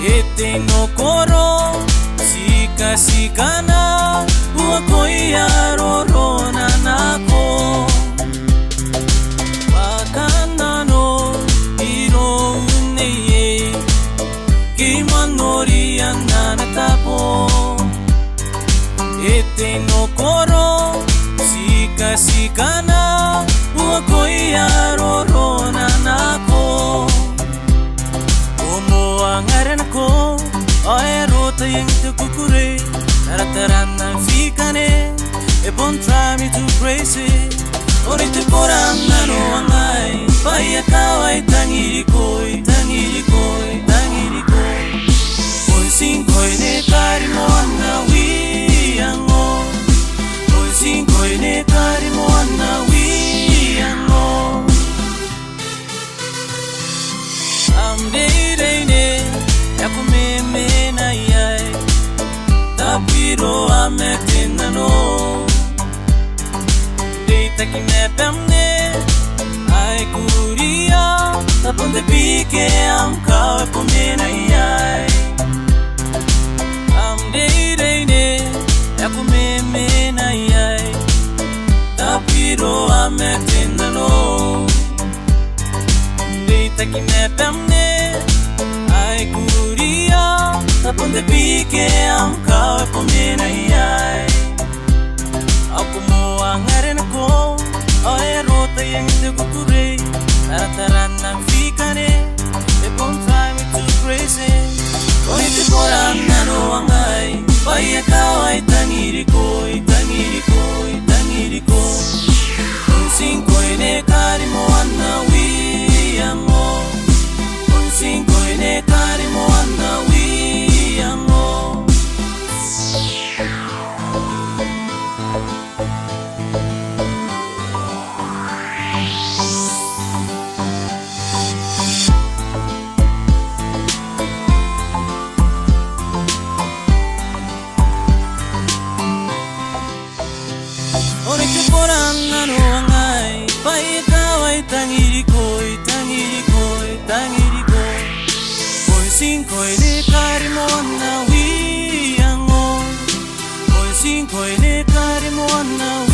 Ete no koro sika sikana uako iarorona nako Wakana no iro uneye Kimanori anana tapo Ete no koro sika sikana uako iarorona nako Angaranako ay rota yang tukukure Tarataran fikane Ebon try me to crazy Orite koram nano angay Paya kaway tangirikoy Tangirikoy, tangirikoy Oy singkoy ne karimo anawi ango Oy singkoy ne karimo anawi ango Tapiro ametina no Deita que me pemne Ai curia Taponde pique am kawe pomena iai Am deirene Yaku memena iai Tapiro ametina no Deita que me pemne Ai curia Taponde pique am kawe pomena iai Aku mo angaren ko Oe rota yang tukukure Tarataran ng fikane Ebon try me to crazy Orite koram nano angay Paya kaway tangirikoy Tangirikoy, tangirikoy Unsingkoy ne karimo anawi amo Unsingkoy ne karimo anawi amo Orite koram nano angay Paya kaway tangirikoy Tangirikoy, tangirikoy Oy singkoy ne karimo anawi ango Oy singkoy ne karimo anawi